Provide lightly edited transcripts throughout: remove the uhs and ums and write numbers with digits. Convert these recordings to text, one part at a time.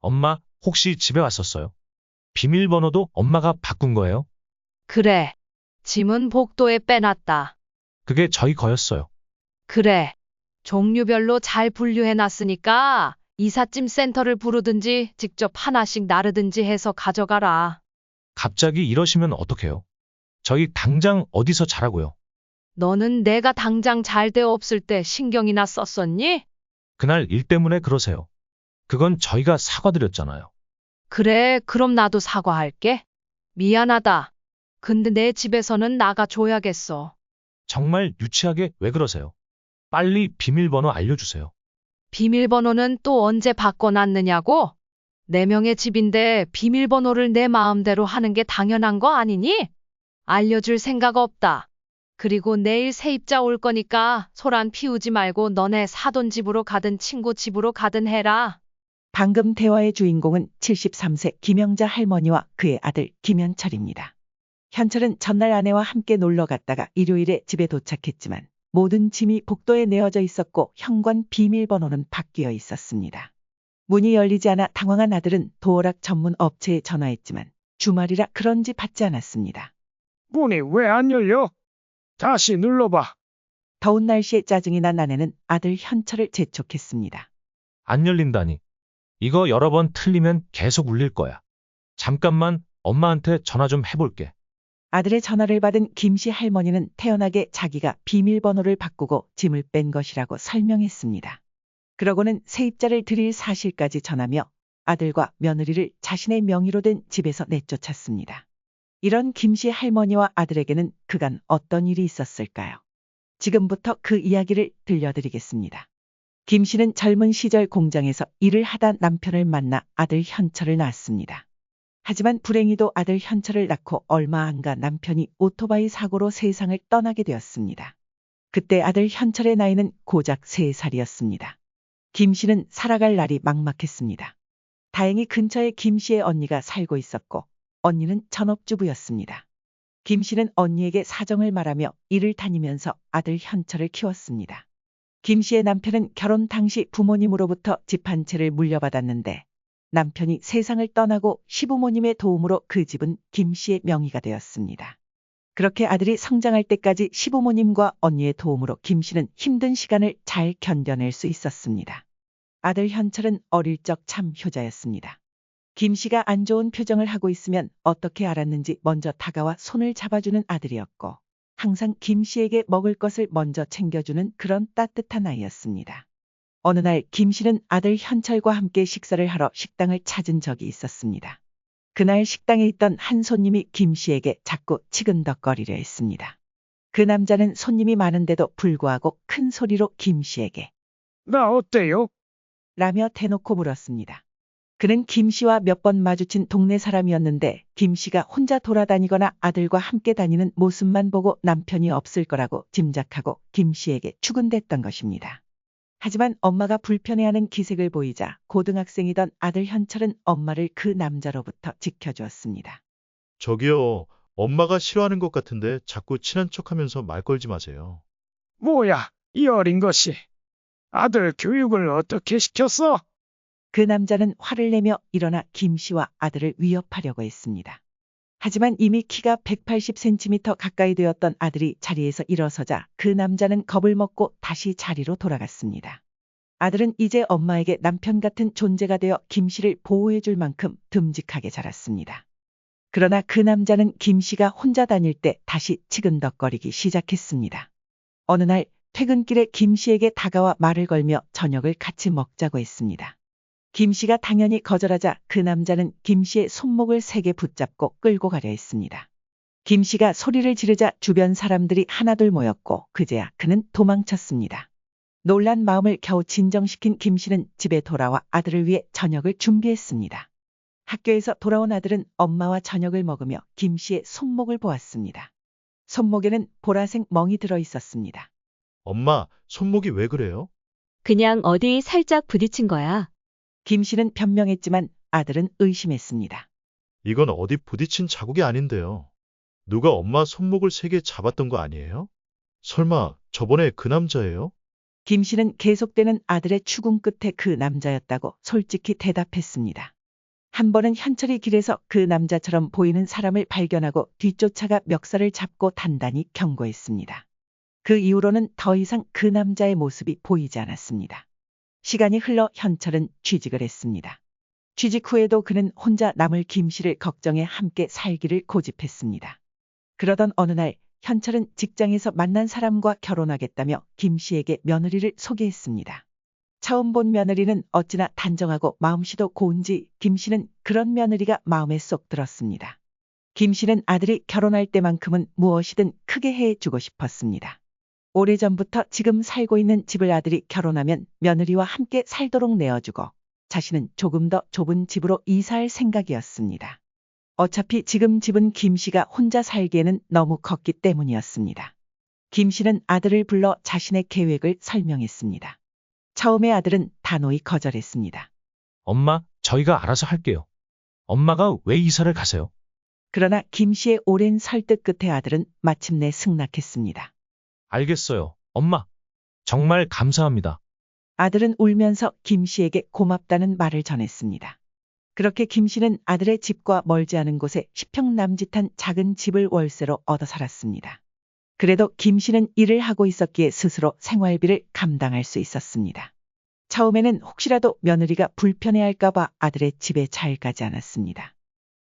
엄마, 혹시 집에 왔었어요? 비밀번호도 엄마가 바꾼 거예요? 그래. 짐은 복도에 빼놨다. 그게 저희 거였어요. 그래. 종류별로 잘 분류해 놨으니까 이삿짐 센터를 부르든지 직접 하나씩 나르든지 해서 가져가라. 갑자기 이러시면 어떡해요? 저희 당장 어디서 자라고요? 너는 내가 당장 잘 데 없을 때 신경이나 썼었니? 그날 일 때문에 그러세요. 그건 저희가 사과드렸잖아요. 그래, 그럼 나도 사과할게. 미안하다. 근데 내 집에서는 나가줘야겠어. 정말 유치하게 왜 그러세요? 빨리 비밀번호 알려주세요. 비밀번호는 또 언제 바꿔놨느냐고? 네 명의 집인데 비밀번호를 내 마음대로 하는 게 당연한 거 아니니? 알려줄 생각 없다. 그리고 내일 세입자 올 거니까 소란 피우지 말고 너네 사돈 집으로 가든 친구 집으로 가든 해라. 방금 대화의 주인공은 73세 김영자 할머니와 그의 아들 김현철입니다. 현철은 전날 아내와 함께 놀러 갔다가 일요일에 집에 도착했지만 모든 짐이 복도에 내어져 있었고 현관 비밀번호는 바뀌어 있었습니다. 문이 열리지 않아 당황한 아들은 도어락 전문 업체에 전화했지만 주말이라 그런지 받지 않았습니다. 문이 왜 안 열려? 다시 눌러봐. 더운 날씨에 짜증이 난 아내는 아들 현철을 재촉했습니다. 안 열린다니. 이거 여러 번 틀리면 계속 울릴 거야. 잠깐만 엄마한테 전화 좀 해볼게. 아들의 전화를 받은 김씨 할머니는 태연하게 자기가 비밀번호를 바꾸고 짐을 뺀 것이라고 설명했습니다. 그러고는 세입자를 드릴 사실까지 전하며 아들과 며느리를 자신의 명의로 된 집에서 내쫓았습니다. 이런 김씨 할머니와 아들에게는 그간 어떤 일이 있었을까요? 지금부터 그 이야기를 들려드리겠습니다. 김 씨는 젊은 시절 공장에서 일을 하다 남편을 만나 아들 현철을 낳았습니다. 하지만 불행히도 아들 현철을 낳고 얼마 안 가 남편이 오토바이 사고로 세상을 떠나게 되었습니다. 그때 아들 현철의 나이는 고작 3살이었습니다. 김 씨는 살아갈 날이 막막했습니다. 다행히 근처에 김 씨의 언니가 살고 있었고 언니는 전업주부였습니다. 김 씨는 언니에게 사정을 말하며 일을 다니면서 아들 현철을 키웠습니다. 김 씨의 남편은 결혼 당시 부모님으로부터 집 한 채를 물려받았는데 남편이 세상을 떠나고 시부모님의 도움으로 그 집은 김 씨의 명의가 되었습니다. 그렇게 아들이 성장할 때까지 시부모님과 언니의 도움으로 김 씨는 힘든 시간을 잘 견뎌낼 수 있었습니다. 아들 현철은 어릴 적 참 효자였습니다. 김 씨가 안 좋은 표정을 하고 있으면 어떻게 알았는지 먼저 다가와 손을 잡아주는 아들이었고 항상 김 씨에게 먹을 것을 먼저 챙겨주는 그런 따뜻한 아이였습니다. 어느 날 김 씨는 아들 현철과 함께 식사를 하러 식당을 찾은 적이 있었습니다. 그날 식당에 있던 한 손님이 김 씨에게 자꾸 치근덕거리려 했습니다. 그 남자는 손님이 많은데도 불구하고 큰 소리로 김 씨에게 나 어때요? 라며 대놓고 물었습니다. 그는 김 씨와 몇 번 마주친 동네 사람이었는데 김 씨가 혼자 돌아다니거나 아들과 함께 다니는 모습만 보고 남편이 없을 거라고 짐작하고 김 씨에게 추근댔던 것입니다. 하지만 엄마가 불편해하는 기색을 보이자 고등학생이던 아들 현철은 엄마를 그 남자로부터 지켜주었습니다. 저기요, 엄마가 싫어하는 것 같은데 자꾸 친한 척하면서 말 걸지 마세요. 뭐야, 이 어린 것이. 아들 교육을 어떻게 시켰어? 그 남자는 화를 내며 일어나 김 씨와 아들을 위협하려고 했습니다. 하지만 이미 키가 180cm 가까이 되었던 아들이 자리에서 일어서자 그 남자는 겁을 먹고 다시 자리로 돌아갔습니다. 아들은 이제 엄마에게 남편 같은 존재가 되어 김 씨를 보호해 줄 만큼 듬직하게 자랐습니다. 그러나 그 남자는 김 씨가 혼자 다닐 때 다시 치근덕거리기 시작했습니다. 어느 날 퇴근길에 김 씨에게 다가와 말을 걸며 저녁을 같이 먹자고 했습니다. 김 씨가 당연히 거절하자 그 남자는 김 씨의 손목을 세게 붙잡고 끌고 가려 했습니다. 김 씨가 소리를 지르자 주변 사람들이 하나둘 모였고 그제야 그는 도망쳤습니다. 놀란 마음을 겨우 진정시킨 김 씨는 집에 돌아와 아들을 위해 저녁을 준비했습니다. 학교에서 돌아온 아들은 엄마와 저녁을 먹으며 김 씨의 손목을 보았습니다. 손목에는 보라색 멍이 들어 있었습니다. 엄마, 손목이 왜 그래요? 그냥 어디 살짝 부딪힌 거야. 김 씨는 변명했지만 아들은 의심했습니다. 이건 어디 부딪힌 자국이 아닌데요. 누가 엄마 손목을 세게 잡았던 거 아니에요? 설마 저번에 그 남자예요? 김 씨는 계속되는 아들의 추궁 끝에 그 남자였다고 솔직히 대답했습니다. 한 번은 현철이 길에서 그 남자처럼 보이는 사람을 발견하고 뒤쫓아가 멱살을 잡고 단단히 경고했습니다. 그 이후로는 더 이상 그 남자의 모습이 보이지 않았습니다. 시간이 흘러 현철은 취직을 했습니다. 취직 후에도 그는 혼자 남을 김 씨를 걱정해 함께 살기를 고집했습니다. 그러던 어느 날 현철은 직장에서 만난 사람과 결혼하겠다며 김 씨에게 며느리를 소개했습니다. 처음 본 며느리는 어찌나 단정하고 마음씨도 고운지 김 씨는 그런 며느리가 마음에 쏙 들었습니다. 김 씨는 아들이 결혼할 때만큼은 무엇이든 크게 해주고 싶었습니다. 오래전부터 지금 살고 있는 집을 아들이 결혼하면 며느리와 함께 살도록 내어주고 자신은 조금 더 좁은 집으로 이사할 생각이었습니다. 어차피 지금 집은 김 씨가 혼자 살기에는 너무 컸기 때문이었습니다. 김 씨는 아들을 불러 자신의 계획을 설명했습니다. 처음에 아들은 단호히 거절했습니다. 엄마, 저희가 알아서 할게요. 엄마가 왜 이사를 가세요? 그러나 김 씨의 오랜 설득 끝에 아들은 마침내 승낙했습니다. 알겠어요. 엄마. 정말 감사합니다. 아들은 울면서 김 씨에게 고맙다는 말을 전했습니다. 그렇게 김 씨는 아들의 집과 멀지 않은 곳에 10평 남짓한 작은 집을 월세로 얻어 살았습니다. 그래도 김 씨는 일을 하고 있었기에 스스로 생활비를 감당할 수 있었습니다. 처음에는 혹시라도 며느리가 불편해할까봐 아들의 집에 잘 가지 않았습니다.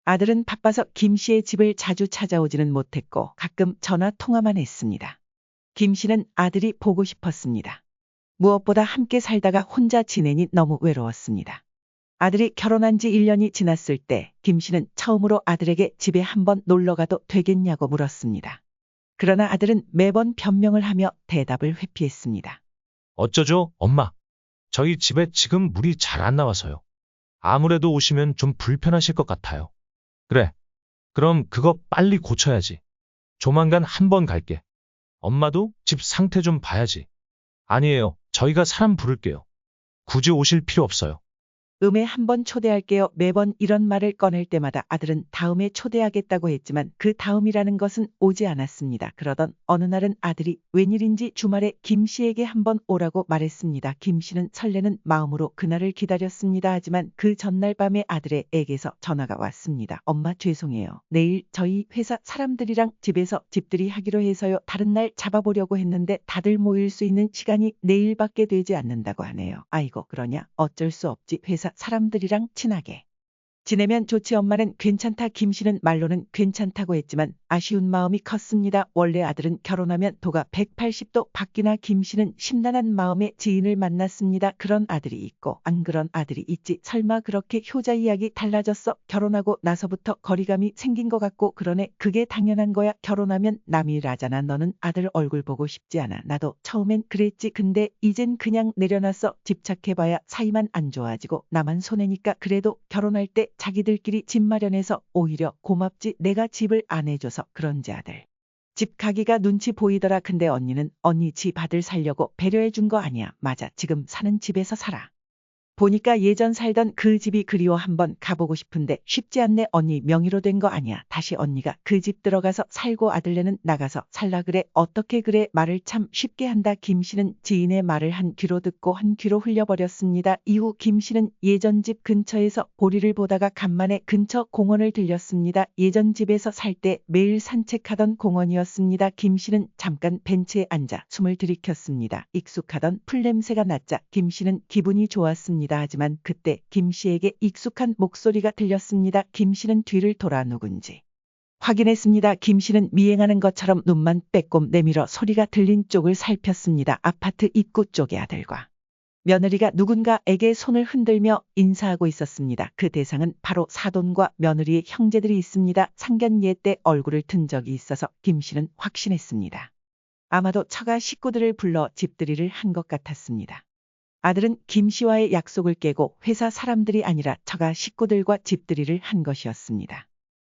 아들은 바빠서 김 씨의 집을 자주 찾아오지는 못했고 가끔 전화 통화만 했습니다. 김 씨는 아들이 보고 싶었습니다. 무엇보다 함께 살다가 혼자 지내니 너무 외로웠습니다. 아들이 결혼한 지 1년이 지났을 때 김 씨는 처음으로 아들에게 집에 한번 놀러가도 되겠냐고 물었습니다. 그러나 아들은 매번 변명을 하며 대답을 회피했습니다. 어쩌죠, 엄마? 저희 집에 지금 물이 잘 안 나와서요. 아무래도 오시면 좀 불편하실 것 같아요. 그래. 그럼 그거 빨리 고쳐야지. 조만간 한번 갈게. 엄마도 집 상태 좀 봐야지. 아니에요. 저희가 사람 부를게요. 굳이 오실 필요 없어요. 음에 한번 초대할게요. 매번 이런 말을 꺼낼 때마다 아들은 다음에 초대하겠다고 했지만 그 다음이라는 것은 오지 않았습니다. 그러던 어느 날은 아들이 웬일인지 주말에 김 씨에게 한번 오라고 말했습니다. 김 씨는 설레는 마음으로 그날을 기다렸습니다. 하지만 그 전날 밤에 아들에게서 전화가 왔습니다. 엄마 죄송해요. 내일 저희 회사 사람들이랑 집에서 집들이 하기로 해서요. 다른 날 잡아보려고 했는데 다들 모일 수 있는 시간이 내일밖에 되지 않는다고 하네요. 아이고 그러냐? 어쩔 수 없지. 회사 사람들이랑 친하게 지내면 좋지. 엄마는 괜찮다. 김 씨는 말로는 괜찮다고 했지만 아쉬운 마음이 컸습니다. 원래 아들은 결혼하면 도가 180도 바뀌나 김 씨는 심란한 마음에 지인을 만났습니다. 그런 아들이 있고 안 그런 아들이 있지. 설마 그렇게 효자 이야기 달라졌어? 결혼하고 나서부터 거리감이 생긴 것 같고 그러네. 그게 당연한 거야. 결혼하면 남일하잖아. 너는 아들 얼굴 보고 싶지 않아. 나도 처음엔 그랬지. 근데 이젠 그냥 내려놨어. 집착해봐야 사이만 안 좋아지고 나만 손해니까. 그래도 결혼할 때 자기들끼리 집 마련해서 오히려 고맙지. 내가 집을 안 해줘서 그런지 아들. 집 가기가 눈치 보이더라. 근데 언니는 언니 집 아들 살려고 배려해 준 거 아니야. 맞아. 지금 사는 집에서 살아. 보니까 예전 살던 그 집이 그리워. 한번 가보고 싶은데 쉽지 않네. 언니 명의로 된 거 아니야. 다시 언니가 그 집 들어가서 살고 아들네는 나가서 살라 그래. 어떻게 그래. 말을 참 쉽게 한다. 김 씨는 지인의 말을 한 귀로 듣고 한 귀로 흘려버렸습니다. 이후 김 씨는 예전 집 근처에서 보리를 보다가 간만에 근처 공원을 들렸습니다. 예전 집에서 살 때 매일 산책하던 공원이었습니다. 김 씨는 잠깐 벤치에 앉아 숨을 들이켰습니다. 익숙하던 풀냄새가 났자 김 씨는 기분이 좋았습니다. 하지만 그때 김 씨에게 익숙한 목소리가 들렸습니다. 김 씨는 뒤를 돌아 누군지 확인했습니다. 김 씨는 미행하는 것처럼 눈만 빼꼼 내밀어 소리가 들린 쪽을 살폈습니다. 아파트 입구 쪽의 아들과 며느리가 누군가에게 손을 흔들며 인사하고 있었습니다. 그 대상은 바로 사돈과 며느리의 형제들이 있습니다. 상견례 때 얼굴을 튼 적이 있어서 김 씨는 확신했습니다. 아마도 처가 식구들을 불러 집들이를 한 것 같았습니다. 아들은 김 씨와의 약속을 깨고 회사 사람들이 아니라 처가 식구들과 집들이를 한 것이었습니다.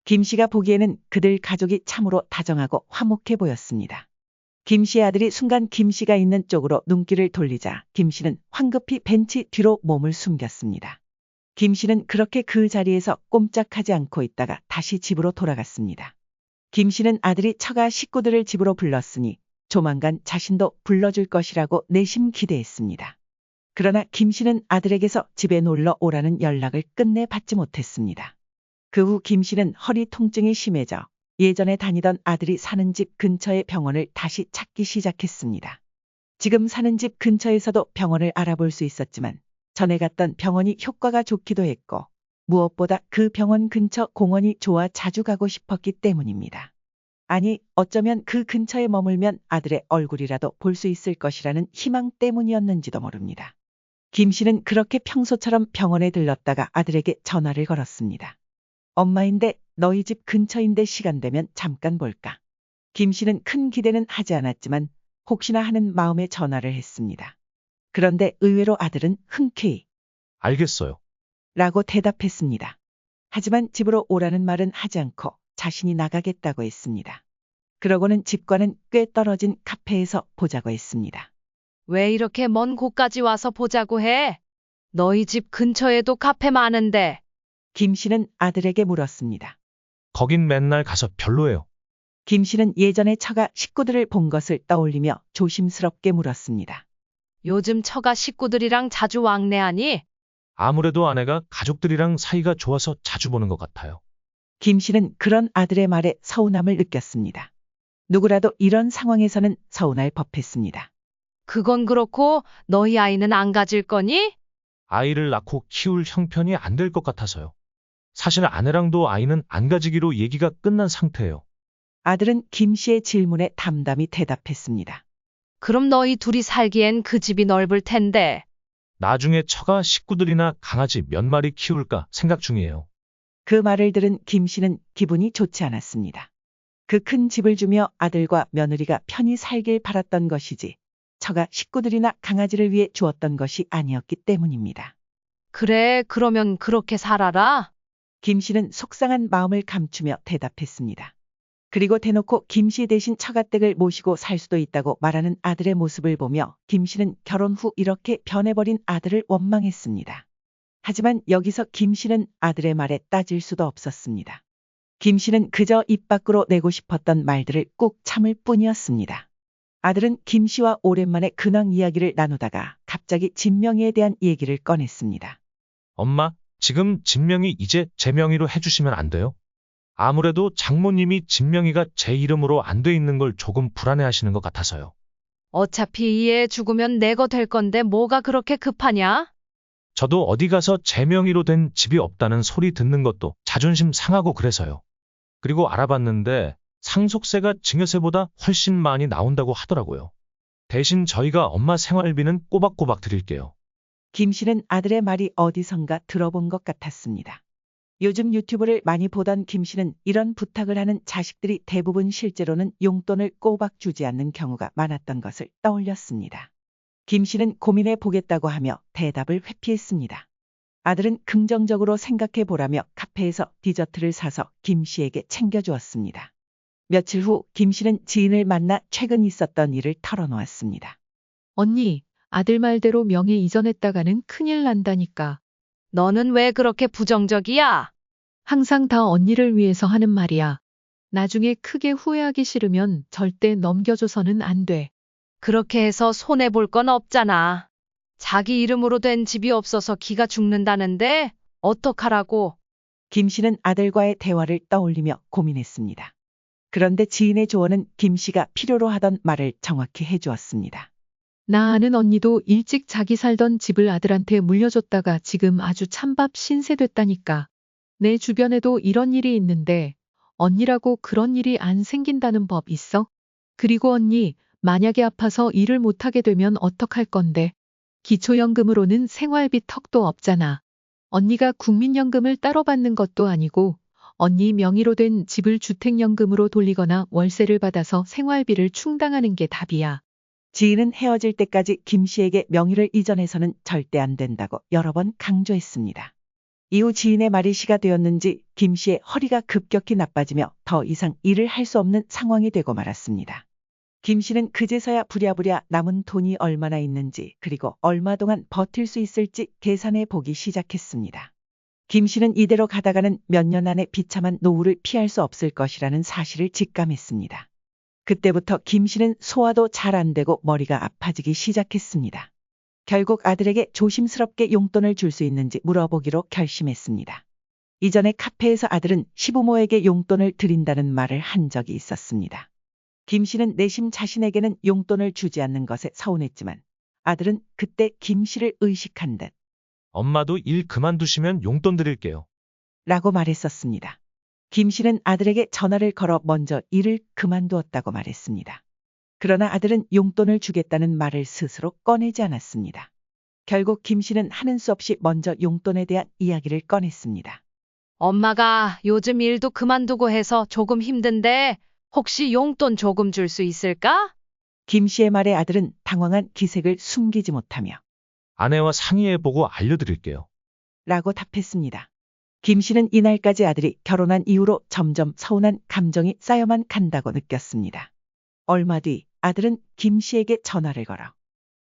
김 씨가 보기에는 그들 가족이 참으로 다정하고 화목해 보였습니다. 김 씨의 아들이 순간 김 씨가 있는 쪽으로 눈길을 돌리자 김 씨는 황급히 벤치 뒤로 몸을 숨겼습니다. 김 씨는 그렇게 그 자리에서 꼼짝하지 않고 있다가 다시 집으로 돌아갔습니다. 김 씨는 아들이 처가 식구들을 집으로 불렀으니 조만간 자신도 불러줄 것이라고 내심 기대했습니다. 그러나 김 씨는 아들에게서 집에 놀러 오라는 연락을 끝내 받지 못했습니다. 그 후 김 씨는 허리 통증이 심해져 예전에 다니던 아들이 사는 집 근처의 병원을 다시 찾기 시작했습니다. 지금 사는 집 근처에서도 병원을 알아볼 수 있었지만 전에 갔던 병원이 효과가 좋기도 했고 무엇보다 그 병원 근처 공원이 좋아 자주 가고 싶었기 때문입니다. 아니, 어쩌면 그 근처에 머물면 아들의 얼굴이라도 볼 수 있을 것이라는 희망 때문이었는지도 모릅니다. 김 씨는 그렇게 평소처럼 병원에 들렀다가 아들에게 전화를 걸었습니다. 엄마인데 너희 집 근처인데 시간 되면 잠깐 볼까? 김 씨는 큰 기대는 하지 않았지만 혹시나 하는 마음에 전화를 했습니다. 그런데 의외로 아들은 흔쾌히 알겠어요. 라고 대답했습니다. 하지만 집으로 오라는 말은 하지 않고 자신이 나가겠다고 했습니다. 그러고는 집과는 꽤 떨어진 카페에서 보자고 했습니다. 왜 이렇게 먼 곳까지 와서 보자고 해? 너희 집 근처에도 카페 많은데. 김 씨는 아들에게 물었습니다. 거긴 맨날 가서 별로예요. 김 씨는 예전에 처가 식구들을 본 것을 떠올리며 조심스럽게 물었습니다. 요즘 처가 식구들이랑 자주 왕래하니? 아무래도 아내가 가족들이랑 사이가 좋아서 자주 보는 것 같아요. 김 씨는 그런 아들의 말에 서운함을 느꼈습니다. 누구라도 이런 상황에서는 서운할 법했습니다. 그건 그렇고 너희 아이는 안 가질 거니? 아이를 낳고 키울 형편이 안 될 것 같아서요. 사실 아내랑도 아이는 안 가지기로 얘기가 끝난 상태예요. 아들은 김 씨의 질문에 담담히 대답했습니다. 그럼 너희 둘이 살기엔 그 집이 넓을 텐데. 나중에 처가 식구들이나 강아지 몇 마리 키울까 생각 중이에요. 그 말을 들은 김 씨는 기분이 좋지 않았습니다. 그 큰 집을 주며 아들과 며느리가 편히 살길 바랐던 것이지 처가 식구들이나 강아지를 위해 주었던 것이 아니었기 때문입니다. 그래, 그러면 그렇게 살아라. 김 씨는 속상한 마음을 감추며 대답했습니다. 그리고 대놓고 김 씨 대신 처가댁을 모시고 살 수도 있다고 말하는 아들의 모습을 보며 김 씨는 결혼 후 이렇게 변해버린 아들을 원망했습니다. 하지만 여기서 김 씨는 아들의 말에 따질 수도 없었습니다. 김 씨는 그저 입 밖으로 내고 싶었던 말들을 꾹 참을 뿐이었습니다. 아들은 김 씨와 오랜만에 근황 이야기를 나누다가 갑자기 진명이에 대한 얘기를 꺼냈습니다. 엄마, 지금 진명이 이제 제 명의로 해주시면 안 돼요? 아무래도 장모님이 진명이가 제 이름으로 안 돼 있는 걸 조금 불안해하시는 것 같아서요. 어차피 이 애 죽으면 내 거 될 건데 뭐가 그렇게 급하냐? 저도 어디 가서 제 명의로 된 집이 없다는 소리 듣는 것도 자존심 상하고 그래서요. 그리고 알아봤는데 상속세가 증여세보다 훨씬 많이 나온다고 하더라고요. 대신 저희가 엄마 생활비는 꼬박꼬박 드릴게요. 김 씨는 아들의 말이 어디선가 들어본 것 같았습니다. 요즘 유튜브를 많이 보던 김 씨는 이런 부탁을 하는 자식들이 대부분 실제로는 용돈을 꼬박 주지 않는 경우가 많았던 것을 떠올렸습니다. 김 씨는 고민해 보겠다고 하며 대답을 회피했습니다. 아들은 긍정적으로 생각해 보라며 카페에서 디저트를 사서 김 씨에게 챙겨주었습니다. 며칠 후 김 씨는 지인을 만나 최근 있었던 일을 털어놓았습니다. 언니, 아들 말대로 명의 이전했다가는 큰일 난다니까. 너는 왜 그렇게 부정적이야? 항상 다 언니를 위해서 하는 말이야. 나중에 크게 후회하기 싫으면 절대 넘겨줘서는 안 돼. 그렇게 해서 손해볼 건 없잖아. 자기 이름으로 된 집이 없어서 기가 죽는다는데 어떡하라고? 김 씨는 아들과의 대화를 떠올리며 고민했습니다. 그런데 지인의 조언은 김 씨가 필요로 하던 말을 정확히 해주었습니다. 나 아는 언니도 일찍 자기 살던 집을 아들한테 물려줬다가 지금 아주 찬밥 신세됐다니까. 내 주변에도 이런 일이 있는데 언니라고 그런 일이 안 생긴다는 법 있어? 그리고 언니, 만약에 아파서 일을 못하게 되면 어떡할 건데? 기초연금으로는 생활비 턱도 없잖아. 언니가 국민연금을 따로 받는 것도 아니고 언니 명의로 된 집을 주택연금으로 돌리거나 월세를 받아서 생활비를 충당하는 게 답이야. 지인은 헤어질 때까지 김 씨에게 명의를 이전해서는 절대 안 된다고 여러 번 강조했습니다. 이후 지인의 말이 시가 되었는지 김 씨의 허리가 급격히 나빠지며 더 이상 일을 할 수 없는 상황이 되고 말았습니다. 김 씨는 그제서야 부랴부랴 남은 돈이 얼마나 있는지 그리고 얼마 동안 버틸 수 있을지 계산해 보기 시작했습니다. 김 씨는 이대로 가다가는 몇 년 안에 비참한 노후를 피할 수 없을 것이라는 사실을 직감했습니다. 그때부터 김 씨는 소화도 잘 안 되고 머리가 아파지기 시작했습니다. 결국 아들에게 조심스럽게 용돈을 줄 수 있는지 물어보기로 결심했습니다. 이전에 카페에서 아들은 시부모에게 용돈을 드린다는 말을 한 적이 있었습니다. 김 씨는 내심 자신에게는 용돈을 주지 않는 것에 서운했지만 아들은 그때 김 씨를 의식한 듯 엄마도 일 그만두시면 용돈 드릴게요. 라고 말했었습니다. 김 씨는 아들에게 전화를 걸어 먼저 일을 그만두었다고 말했습니다. 그러나 아들은 용돈을 주겠다는 말을 스스로 꺼내지 않았습니다. 결국 김 씨는 하는 수 없이 먼저 용돈에 대한 이야기를 꺼냈습니다. 엄마가 요즘 일도 그만두고 해서 조금 힘든데 혹시 용돈 조금 줄 수 있을까? 김 씨의 말에 아들은 당황한 기색을 숨기지 못하며 아내와 상의해보고 알려드릴게요. 라고 답했습니다. 김 씨는 이날까지 아들이 결혼한 이후로 점점 서운한 감정이 쌓여만 간다고 느꼈습니다. 얼마 뒤 아들은 김 씨에게 전화를 걸어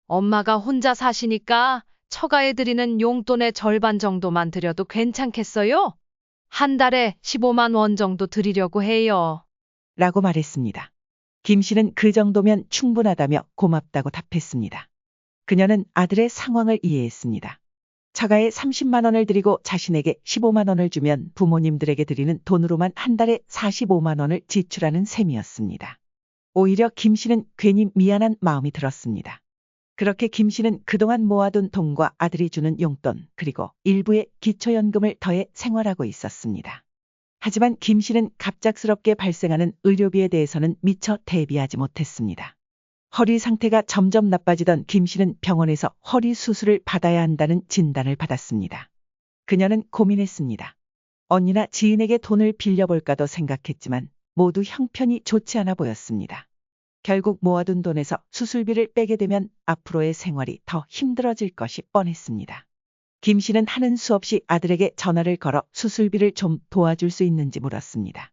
엄마가 혼자 사시니까 처가에 드리는 용돈의 절반 정도만 드려도 괜찮겠어요? 한 달에 15만 원 정도 드리려고 해요. 라고 말했습니다. 김 씨는 그 정도면 충분하다며 고맙다고 답했습니다. 그녀는 아들의 상황을 이해했습니다. 처가에 30만 원을 드리고 자신에게 15만 원을 주면 부모님들에게 드리는 돈으로만 한 달에 45만 원을 지출하는 셈이었습니다. 오히려 김 씨는 괜히 미안한 마음이 들었습니다. 그렇게 김 씨는 그동안 모아둔 돈과 아들이 주는 용돈 그리고 일부의 기초연금을 더해 생활하고 있었습니다. 하지만 김 씨는 갑작스럽게 발생하는 의료비에 대해서는 미처 대비하지 못했습니다. 허리 상태가 점점 나빠지던 김 씨는 병원에서 허리 수술을 받아야 한다는 진단을 받았습니다. 그녀는 고민했습니다. 언니나 지인에게 돈을 빌려볼까도 생각했지만 모두 형편이 좋지 않아 보였습니다. 결국 모아둔 돈에서 수술비를 빼게 되면 앞으로의 생활이 더 힘들어질 것이 뻔했습니다. 김 씨는 하는 수 없이 아들에게 전화를 걸어 수술비를 좀 도와줄 수 있는지 물었습니다.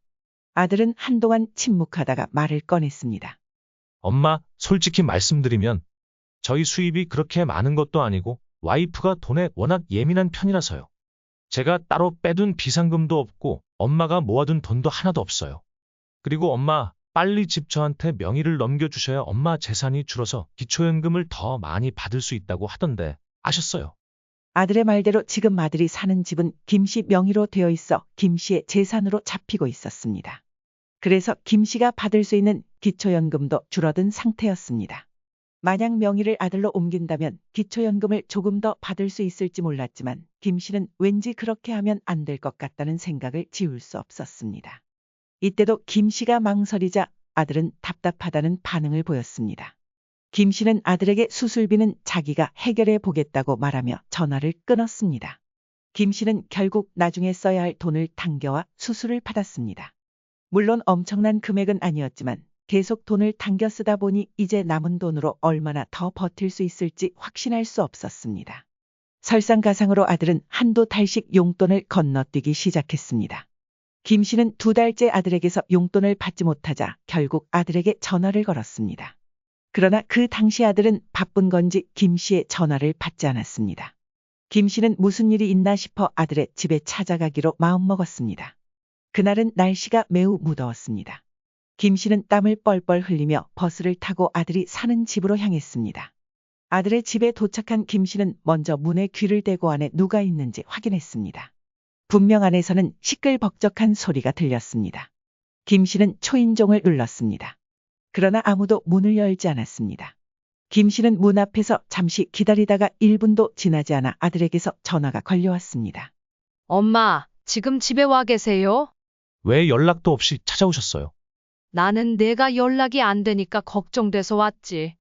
아들은 한동안 침묵하다가 말을 꺼냈습니다. 엄마, 솔직히 말씀드리면 저희 수입이 그렇게 많은 것도 아니고 와이프가 돈에 워낙 예민한 편이라서요. 제가 따로 빼둔 비상금도 없고 엄마가 모아둔 돈도 하나도 없어요. 그리고 엄마, 빨리 집 저한테 명의를 넘겨주셔야 엄마 재산이 줄어서 기초연금을 더 많이 받을 수 있다고 하던데 아셨어요? 아들의 말대로 지금 아들이 사는 집은 김 씨 명의로 되어 있어 김 씨의 재산으로 잡히고 있었습니다. 그래서 김 씨가 받을 수 있는 기초연금도 줄어든 상태였습니다. 만약 명의를 아들로 옮긴다면 기초연금을 조금 더 받을 수 있을지 몰랐지만 김 씨는 왠지 그렇게 하면 안 될 것 같다는 생각을 지울 수 없었습니다. 이때도 김 씨가 망설이자 아들은 답답하다는 반응을 보였습니다. 김 씨는 아들에게 수술비는 자기가 해결해 보겠다고 말하며 전화를 끊었습니다. 김 씨는 결국 나중에 써야 할 돈을 당겨와 수술을 받았습니다. 물론 엄청난 금액은 아니었지만 계속 돈을 당겨 쓰다 보니 이제 남은 돈으로 얼마나 더 버틸 수 있을지 확신할 수 없었습니다. 설상가상으로 아들은 한두 달씩 용돈을 건너뛰기 시작했습니다. 김 씨는 2달째 아들에게서 용돈을 받지 못하자 결국 아들에게 전화를 걸었습니다. 그러나 그 당시 아들은 바쁜 건지 김 씨의 전화를 받지 않았습니다. 김 씨는 무슨 일이 있나 싶어 아들의 집에 찾아가기로 마음먹었습니다. 그날은 날씨가 매우 무더웠습니다. 김 씨는 땀을 뻘뻘 흘리며 버스를 타고 아들이 사는 집으로 향했습니다. 아들의 집에 도착한 김 씨는 먼저 문에 귀를 대고 안에 누가 있는지 확인했습니다. 분명 안에서는 시끌벅적한 소리가 들렸습니다. 김 씨는 초인종을 눌렀습니다. 그러나 아무도 문을 열지 않았습니다. 김 씨는 문 앞에서 잠시 기다리다가 1분도 지나지 않아 아들에게서 전화가 걸려왔습니다. 엄마, 지금 집에 와 계세요? 왜 연락도 없이 찾아오셨어요? 나는 내가 연락이 안 되니까 걱정돼서 왔지.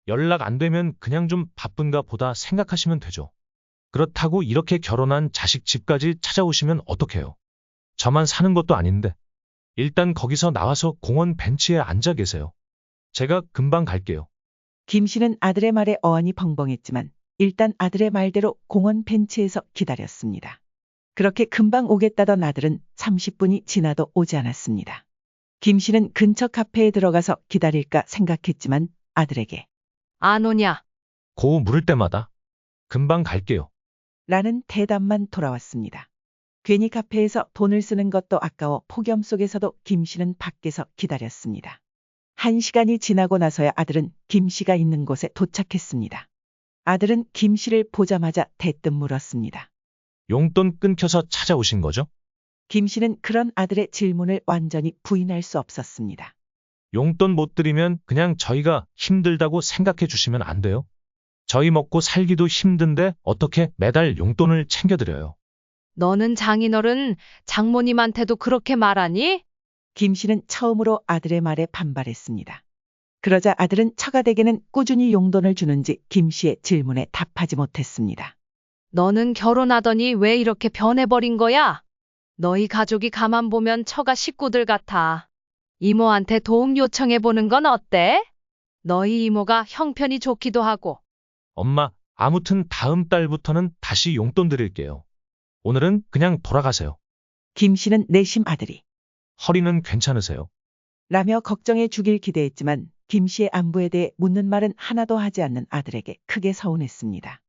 연락 안 되면 그냥 좀 바쁜가 보다 생각하시면 되죠. 그렇다고 이렇게 결혼한 자식 집까지 찾아오시면 어떡해요? 저만 사는 것도 아닌데. 일단 거기서 나와서 공원 벤치에 앉아 계세요. 제가 금방 갈게요. 김 씨는 아들의 말에 어안이 벙벙했지만 일단 아들의 말대로 공원 벤치에서 기다렸습니다. 그렇게 금방 오겠다던 아들은 30분이 지나도 오지 않았습니다. 김 씨는 근처 카페에 들어가서 기다릴까 생각했지만 아들에게 안 오냐? 고 물을 때마다 금방 갈게요. 라는 대답만 돌아왔습니다. 괜히 카페에서 돈을 쓰는 것도 아까워 폭염 속에서도 김 씨는 밖에서 기다렸습니다. 1시간이 지나고 나서야 아들은 김 씨가 있는 곳에 도착했습니다. 아들은 김 씨를 보자마자 대뜸 물었습니다. 용돈 끊겨서 찾아오신 거죠? 김 씨는 그런 아들의 질문을 완전히 부인할 수 없었습니다. 용돈 못 드리면 그냥 저희가 힘들다고 생각해 주시면 안 돼요? 저희 먹고 살기도 힘든데 어떻게 매달 용돈을 챙겨드려요? 너는 장인어른 장모님한테도 그렇게 말하니? 김 씨는 처음으로 아들의 말에 반발했습니다. 그러자 아들은 처가댁에는 꾸준히 용돈을 주는지 김 씨의 질문에 답하지 못했습니다. 너는 결혼하더니 왜 이렇게 변해버린 거야? 너희 가족이 가만 보면 처가 식구들 같아. 이모한테 도움 요청해보는 건 어때? 너희 이모가 형편이 좋기도 하고. 엄마, 아무튼 다음 달부터는 다시 용돈 드릴게요. 오늘은 그냥 돌아가세요. 김 씨는 내심 아들이 허리는 괜찮으세요? 라며 걱정해 주길 기대했지만 김 씨의 안부에 대해 묻는 말은 하나도 하지 않는 아들에게 크게 서운했습니다.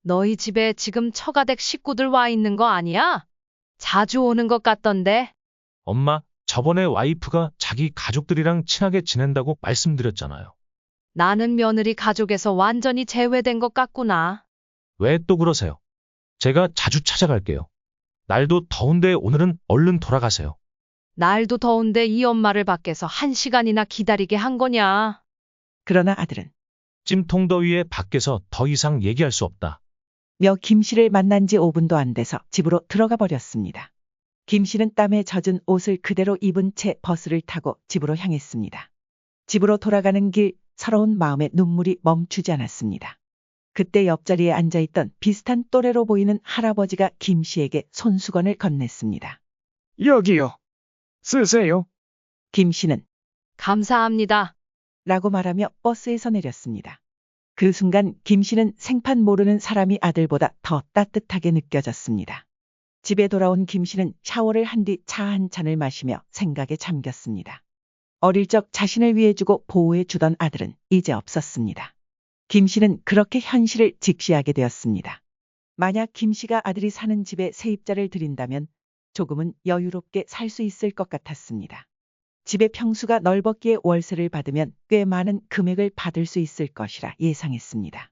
너희 집에 지금 처가댁 식구들 와 있는 거 아니야? 자주 오는 것 같던데. 엄마, 저번에 와이프가 자기 가족들이랑 친하게 지낸다고 말씀드렸잖아요. 나는 며느리 가족에서 완전히 제외된 것 같구나. 왜 또 그러세요? 제가 자주 찾아갈게요. 날도 더운데 오늘은 얼른 돌아가세요. 날도 더운데 이 엄마를 밖에서 1시간이나 기다리게 한 거냐? 그러나 아들은 찜통더위에 밖에서 더 이상 얘기할 수 없다. 며 김 씨를 만난 지 5분도 안 돼서 집으로 들어가 버렸습니다. 김 씨는 땀에 젖은 옷을 그대로 입은 채 버스를 타고 집으로 향했습니다. 집으로 돌아가는 길 서러운 마음에 눈물이 멈추지 않았습니다. 그때 옆자리에 앉아있던 비슷한 또래로 보이는 할아버지가 김 씨에게 손수건을 건넸습니다. 여기요. 쓰세요. 김 씨는 감사합니다. 라고 말하며 버스에서 내렸습니다. 그 순간 김 씨는 생판 모르는 사람이 아들보다 더 따뜻하게 느껴졌습니다. 집에 돌아온 김 씨는 샤워를 한 뒤 차 한 잔을 마시며 생각에 잠겼습니다. 어릴 적 자신을 위해 주고 보호해 주던 아들은 이제 없었습니다. 김 씨는 그렇게 현실을 직시하게 되었습니다. 만약 김 씨가 아들이 사는 집에 세입자를 들인다면 조금은 여유롭게 살 수 있을 것 같았습니다. 집의 평수가 넓었기에 월세를 받으면 꽤 많은 금액을 받을 수 있을 것이라 예상했습니다.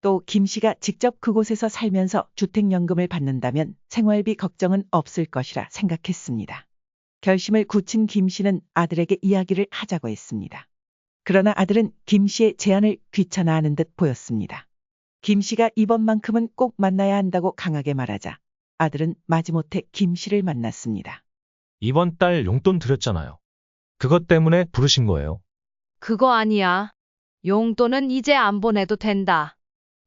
또 김 씨가 직접 그곳에서 살면서 주택연금을 받는다면 생활비 걱정은 없을 것이라 생각했습니다. 결심을 굳힌 김 씨는 아들에게 이야기를 하자고 했습니다. 그러나 아들은 김 씨의 제안을 귀찮아하는 듯 보였습니다. 김 씨가 이번만큼은 꼭 만나야 한다고 강하게 말하자 아들은 마지못해 김 씨를 만났습니다. 이번 달 용돈 드렸잖아요. 그것 때문에 부르신 거예요. 그거 아니야. 용돈은 이제 안 보내도 된다.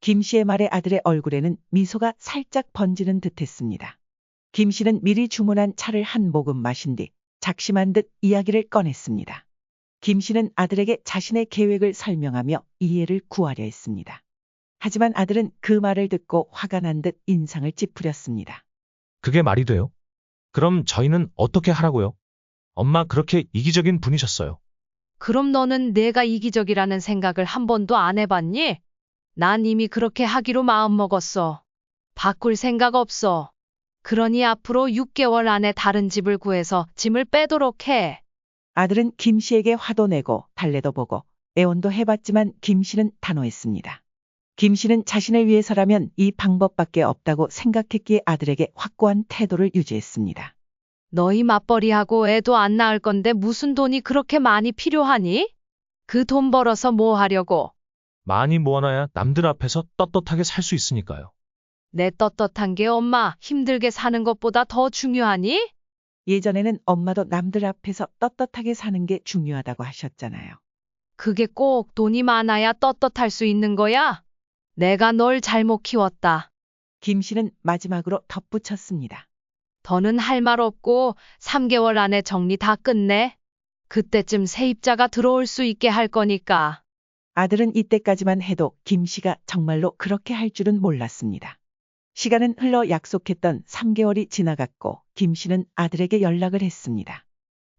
김 씨의 말에 아들의 얼굴에는 미소가 살짝 번지는 듯했습니다. 김 씨는 미리 주문한 차를 한 모금 마신 뒤 작심한 듯 이야기를 꺼냈습니다. 김 씨는 아들에게 자신의 계획을 설명하며 이해를 구하려 했습니다. 하지만 아들은 그 말을 듣고 화가 난 듯 인상을 찌푸렸습니다. 그게 말이 돼요? 그럼 저희는 어떻게 하라고요? 엄마 그렇게 이기적인 분이셨어요. 그럼 너는 내가 이기적이라는 생각을 한 번도 안 해봤니? 난 이미 그렇게 하기로 마음먹었어. 바꿀 생각 없어. 그러니 앞으로 6개월 안에 다른 집을 구해서 짐을 빼도록 해. 아들은 김 씨에게 화도 내고 달래도 보고 애원도 해봤지만 김 씨는 단호했습니다. 김 씨는 자신을 위해서라면 이 방법밖에 없다고 생각했기에 아들에게 확고한 태도를 유지했습니다. 너희 맞벌이하고 애도 안 낳을 건데 무슨 돈이 그렇게 많이 필요하니? 그 돈 벌어서 뭐 하려고? 많이 모아놔야 남들 앞에서 떳떳하게 살 수 있으니까요. 내 떳떳한 게 엄마 힘들게 사는 것보다 더 중요하니? 예전에는 엄마도 남들 앞에서 떳떳하게 사는 게 중요하다고 하셨잖아요. 그게 꼭 돈이 많아야 떳떳할 수 있는 거야? 내가 널 잘못 키웠다. 김 씨는 마지막으로 덧붙였습니다. 더는 할 말 없고 3개월 안에 정리 다 끝내. 그때쯤 세입자가 들어올 수 있게 할 거니까. 아들은 이때까지만 해도 김 씨가 정말로 그렇게 할 줄은 몰랐습니다. 시간은 흘러 약속했던 3개월이 지나갔고 김 씨는 아들에게 연락을 했습니다.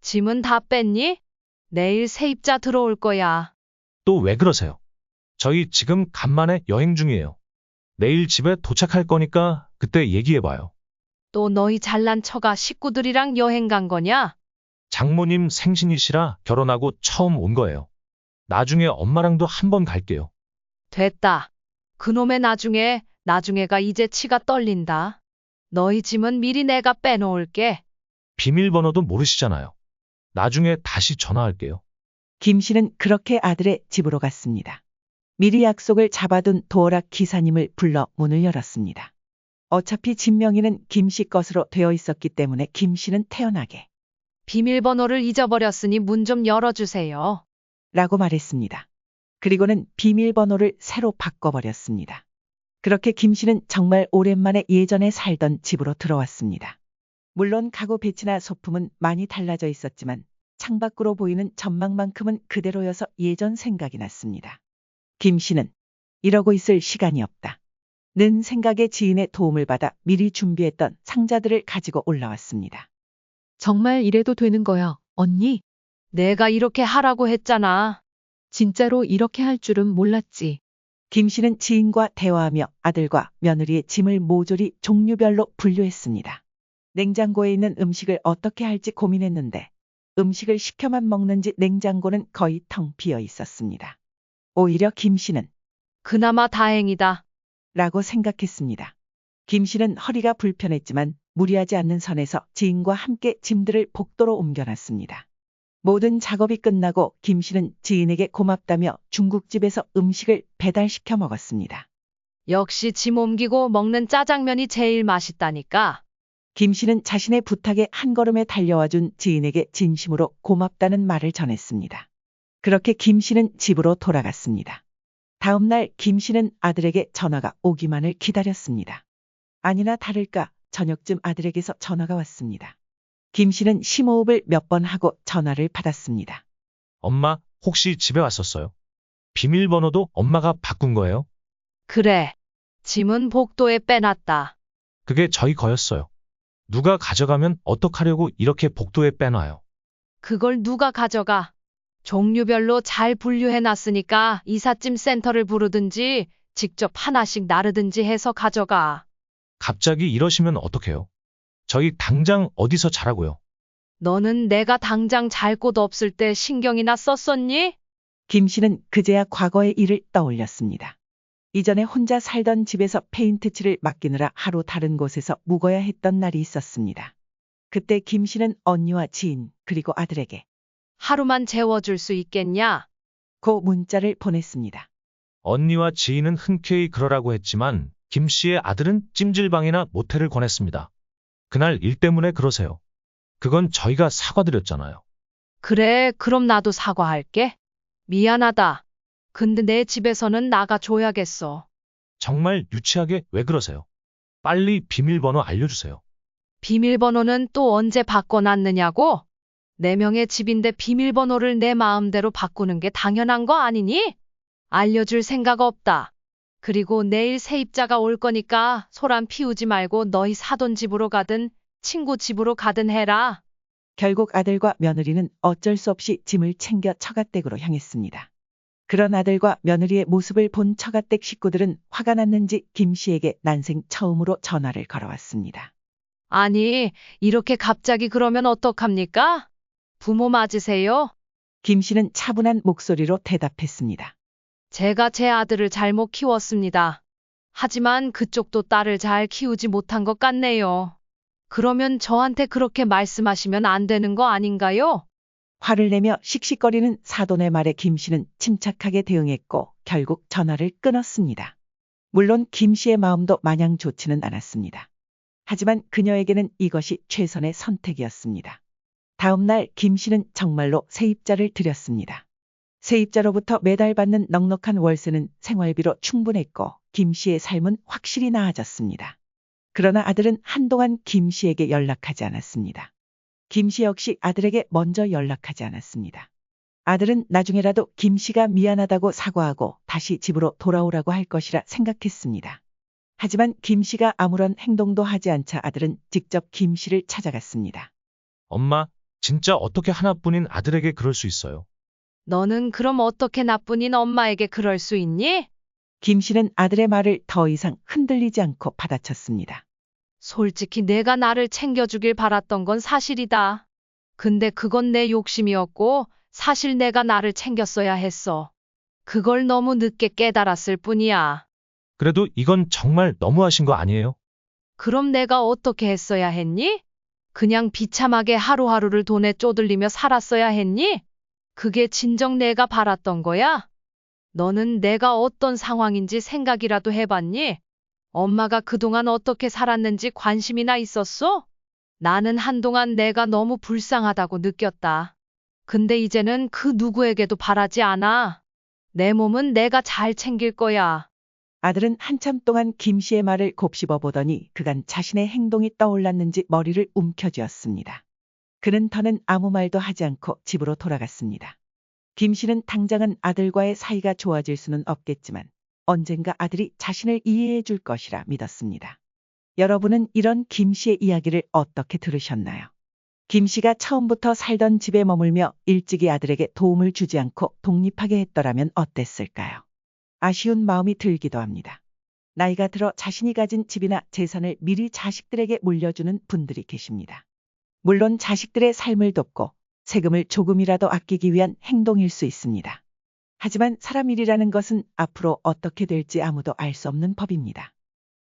짐은 다 뺐니? 내일 세입자 들어올 거야. 또 왜 그러세요? 저희 지금 간만에 여행 중이에요. 내일 집에 도착할 거니까 그때 얘기해봐요. 또 너희 잘난 처가 식구들이랑 여행 간 거냐? 장모님 생신이시라 결혼하고 처음 온 거예요. 나중에 엄마랑도 한번 갈게요. 됐다. 그놈의 나중에가 이제 치가 떨린다. 너희 짐은 미리 내가 빼놓을게. 비밀번호도 모르시잖아요. 나중에 다시 전화할게요. 김 씨는 그렇게 아들의 집으로 갔습니다. 미리 약속을 잡아둔 도어락 기사님을 불러 문을 열었습니다. 어차피 집 명의는 김 씨 것으로 되어 있었기 때문에 김 씨는 태연하게 비밀번호를 잊어버렸으니 문 좀 열어주세요. 라고 말했습니다. 그리고는 비밀번호를 새로 바꿔버렸습니다. 그렇게 김 씨는 정말 오랜만에 예전에 살던 집으로 들어왔습니다. 물론 가구 배치나 소품은 많이 달라져 있었지만 창밖으로 보이는 전망만큼은 그대로여서 예전 생각이 났습니다. 김 씨는 이러고 있을 시간이 없다. 는 생각에 지인의 도움을 받아 미리 준비했던 상자들을 가지고 올라왔습니다. 정말 이래도 되는 거야, 언니? 내가 이렇게 하라고 했잖아. 진짜로 이렇게 할 줄은 몰랐지. 김 씨는 지인과 대화하며 아들과 며느리의 짐을 모조리 종류별로 분류했습니다. 냉장고에 있는 음식을 어떻게 할지 고민했는데 음식을 시켜만 먹는지 냉장고는 거의 텅 비어 있었습니다. 오히려 김 씨는 그나마 다행이다. 라고 생각했습니다. 김 씨는 허리가 불편했지만 무리하지 않는 선에서 지인과 함께 짐들을 복도로 옮겨놨습니다. 모든 작업이 끝나고 김 씨는 지인에게 고맙다며 중국집에서 음식을 배달시켜 먹었습니다. 역시 짐 옮기고 먹는 짜장면이 제일 맛있다니까. 김 씨는 자신의 부탁에 한 걸음에 달려와준 지인에게 진심으로 고맙다는 말을 전했습니다. 그렇게 김 씨는 집으로 돌아갔습니다. 다음 날 김 씨는 아들에게 전화가 오기만을 기다렸습니다. 아니나 다를까 저녁쯤 아들에게서 전화가 왔습니다. 김 씨는 심호흡을 몇 번 하고 전화를 받았습니다. 엄마, 혹시 집에 왔었어요? 비밀번호도 엄마가 바꾼 거예요? 그래. 짐은 복도에 빼놨다. 그게 저희 거였어요. 누가 가져가면 어떡하려고 이렇게 복도에 빼놔요. 그걸 누가 가져가? 종류별로 잘 분류해놨으니까 이삿짐 센터를 부르든지 직접 하나씩 나르든지 해서 가져가. 갑자기 이러시면 어떡해요? 저희 당장 어디서 자라고요? 너는 내가 당장 잘 곳 없을 때 신경이나 썼었니? 김 씨는 그제야 과거의 일을 떠올렸습니다. 이전에 혼자 살던 집에서 페인트 칠을 맡기느라 하루 다른 곳에서 묵어야 했던 날이 있었습니다. 그때 김 씨는 언니와 지인 그리고 아들에게 하루만 재워줄 수 있겠냐? 고 문자를 보냈습니다. 언니와 지인은 흔쾌히 그러라고 했지만 김 씨의 아들은 찜질방이나 모텔을 권했습니다. 그날 일 때문에 그러세요. 그건 저희가 사과드렸잖아요. 그래, 그럼 나도 사과할게. 미안하다. 근데 내 집에서는 나가줘야겠어. 정말 유치하게 왜 그러세요? 빨리 비밀번호 알려주세요. 비밀번호는 또 언제 바꿔놨느냐고? 내 명의 집인데 비밀번호를 내 마음대로 바꾸는 게 당연한 거 아니니? 알려줄 생각 없다. 그리고 내일 세입자가 올 거니까 소란 피우지 말고 너희 사돈 집으로 가든 친구 집으로 가든 해라. 결국 아들과 며느리는 어쩔 수 없이 짐을 챙겨 처가댁으로 향했습니다. 그런 아들과 며느리의 모습을 본 처가댁 식구들은 화가 났는지 김 씨에게 난생 처음으로 전화를 걸어왔습니다. 아니, 이렇게 갑자기 그러면 어떡합니까? 부모 맞으세요? 김 씨는 차분한 목소리로 대답했습니다. 제가 제 아들을 잘못 키웠습니다. 하지만 그쪽도 딸을 잘 키우지 못한 것 같네요. 그러면 저한테 그렇게 말씀하시면 안 되는 거 아닌가요? 화를 내며 씩씩거리는 사돈의 말에 김 씨는 침착하게 대응했고 결국 전화를 끊었습니다. 물론 김 씨의 마음도 마냥 좋지는 않았습니다. 하지만 그녀에게는 이것이 최선의 선택이었습니다. 다음 날 김 씨는 정말로 세입자를 들였습니다. 세입자로부터 매달 받는 넉넉한 월세는 생활비로 충분했고 김 씨의 삶은 확실히 나아졌습니다. 그러나 아들은 한동안 김 씨에게 연락하지 않았습니다. 김 씨 역시 아들에게 먼저 연락하지 않았습니다. 아들은 나중에라도 김 씨가 미안하다고 사과하고 다시 집으로 돌아오라고 할 것이라 생각했습니다. 하지만 김 씨가 아무런 행동도 하지 않자 아들은 직접 김 씨를 찾아갔습니다. 엄마, 진짜 어떻게 하나뿐인 아들에게 그럴 수 있어요? 너는 그럼 어떻게 나뿐인 엄마에게 그럴 수 있니? 김 씨는 아들의 말을 더 이상 흔들리지 않고 받아쳤습니다. 솔직히 내가 나를 챙겨주길 바랐던 건 사실이다. 근데 그건 내 욕심이었고 사실 내가 나를 챙겼어야 했어. 그걸 너무 늦게 깨달았을 뿐이야. 그래도 이건 정말 너무하신 거 아니에요? 그럼 내가 어떻게 했어야 했니? 그냥 비참하게 하루하루를 돈에 쪼들리며 살았어야 했니? 그게 진정 내가 바랐던 거야? 너는 내가 어떤 상황인지 생각이라도 해봤니? 엄마가 그동안 어떻게 살았는지 관심이나 있었어? 나는 한동안 내가 너무 불쌍하다고 느꼈다. 근데 이제는 그 누구에게도 바라지 않아. 내 몸은 내가 잘 챙길 거야. 아들은 한참 동안 김 씨의 말을 곱씹어 보더니 그간 자신의 행동이 떠올랐는지 머리를 움켜쥐었습니다. 그는 더는 아무 말도 하지 않고 집으로 돌아갔습니다. 김 씨는 당장은 아들과의 사이가 좋아질 수는 없겠지만 언젠가 아들이 자신을 이해해 줄 것이라 믿었습니다. 여러분은 이런 김 씨의 이야기를 어떻게 들으셨나요? 김 씨가 처음부터 살던 집에 머물며 일찍이 아들에게 도움을 주지 않고 독립하게 했더라면 어땠을까요? 아쉬운 마음이 들기도 합니다. 나이가 들어 자신이 가진 집이나 재산을 미리 자식들에게 물려주는 분들이 계십니다. 물론 자식들의 삶을 돕고 세금을 조금이라도 아끼기 위한 행동일 수 있습니다. 하지만 사람 일이라는 것은 앞으로 어떻게 될지 아무도 알 수 없는 법입니다.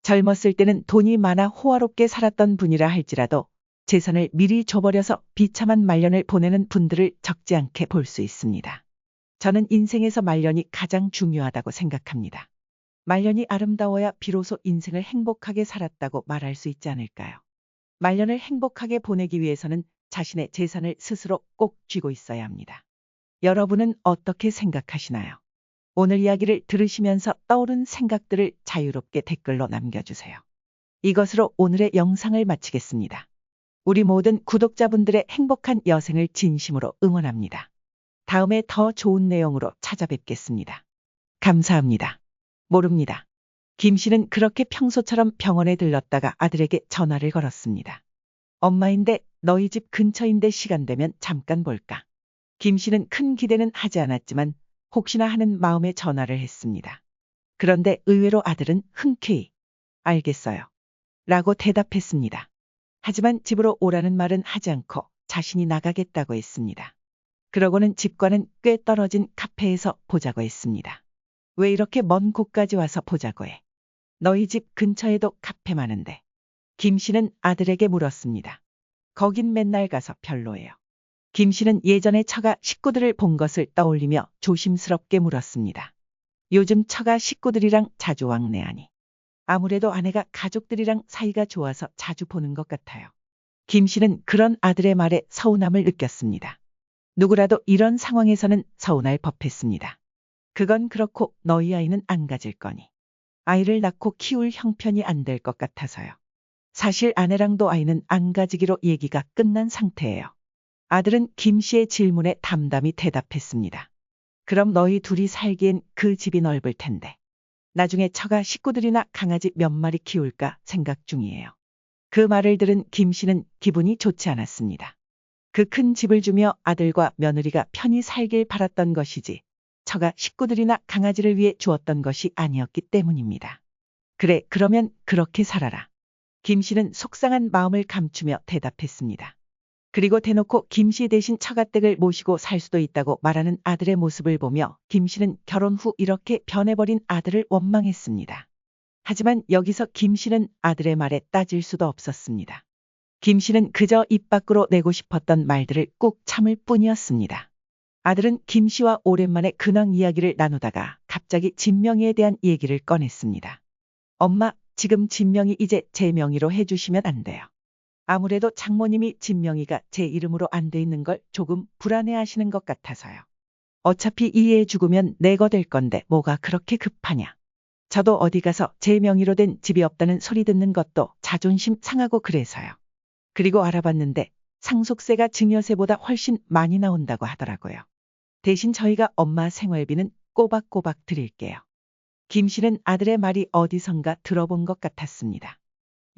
젊었을 때는 돈이 많아 호화롭게 살았던 분이라 할지라도 재산을 미리 줘버려서 비참한 말년을 보내는 분들을 적지 않게 볼 수 있습니다. 저는 인생에서 말년이 가장 중요하다고 생각합니다. 말년이 아름다워야 비로소 인생을 행복하게 살았다고 말할 수 있지 않을까요? 말년을 행복하게 보내기 위해서는 자신의 재산을 스스로 꼭 쥐고 있어야 합니다. 여러분은 어떻게 생각하시나요? 오늘 이야기를 들으시면서 떠오른 생각들을 자유롭게 댓글로 남겨주세요. 이것으로 오늘의 영상을 마치겠습니다. 우리 모든 구독자분들의 행복한 여생을 진심으로 응원합니다. 다음에 더 좋은 내용으로 찾아뵙겠습니다. 감사합니다. 모릅니다. 김 씨는 그렇게 평소처럼 병원에 들렀다가 아들에게 전화를 걸었습니다. 엄마인데 너희 집 근처인데 시간 되면 잠깐 볼까? 김 씨는 큰 기대는 하지 않았지만 혹시나 하는 마음에 전화를 했습니다. 그런데 의외로 아들은 흔쾌히 알겠어요. 라고 대답했습니다. 하지만 집으로 오라는 말은 하지 않고 자신이 나가겠다고 했습니다. 그러고는 집과는 꽤 떨어진 카페에서 보자고 했습니다. 왜 이렇게 먼 곳까지 와서 보자고 해? 너희 집 근처에도 카페 많은데. 김 씨는 아들에게 물었습니다. 거긴 맨날 가서 별로예요. 김 씨는 예전에 처가 식구들을 본 것을 떠올리며 조심스럽게 물었습니다. 요즘 처가 식구들이랑 자주 왕래하니. 아무래도 아내가 가족들이랑 사이가 좋아서 자주 보는 것 같아요. 김 씨는 그런 아들의 말에 서운함을 느꼈습니다. 누구라도 이런 상황에서는 서운할 법했습니다. 그건 그렇고 너희 아이는 안 가질 거니. 아이를 낳고 키울 형편이 안 될 것 같아서요. 사실 아내랑도 아이는 안 가지기로 얘기가 끝난 상태예요. 아들은 김 씨의 질문에 담담히 대답했습니다. 그럼 너희 둘이 살기엔 그 집이 넓을 텐데. 나중에 처가 식구들이나 강아지 몇 마리 키울까 생각 중이에요. 그 말을 들은 김 씨는 기분이 좋지 않았습니다. 그 큰 집을 주며 아들과 며느리가 편히 살길 바랐던 것이지 처가 식구들이나 강아지를 위해 주었던 것이 아니었기 때문입니다. 그래, 그러면 그렇게 살아라. 김 씨는 속상한 마음을 감추며 대답했습니다. 그리고 대놓고 김 씨 대신 처가댁을 모시고 살 수도 있다고 말하는 아들의 모습을 보며 김 씨는 결혼 후 이렇게 변해버린 아들을 원망했습니다. 하지만 여기서 김 씨는 아들의 말에 따질 수도 없었습니다. 김 씨는 그저 입 밖으로 내고 싶었던 말들을 꾹 참을 뿐이었습니다. 아들은 김 씨와 오랜만에 근황 이야기를 나누다가 갑자기 진명이에 대한 얘기를 꺼냈습니다. 엄마, 지금 진명이 이제 제 명의로 해주시면 안 돼요. 아무래도 장모님이 진명이가 제 이름으로 안 돼 있는 걸 조금 불안해하시는 것 같아서요. 어차피 이 애 죽으면 내 거 될 건데 뭐가 그렇게 급하냐. 저도 어디 가서 제 명의로 된 집이 없다는 소리 듣는 것도 자존심 상하고 그래서요. 그리고 알아봤는데 상속세가 증여세보다 훨씬 많이 나온다고 하더라고요. 대신 저희가 엄마 생활비는 꼬박꼬박 드릴게요. 김 씨는 아들의 말이 어디선가 들어본 것 같았습니다.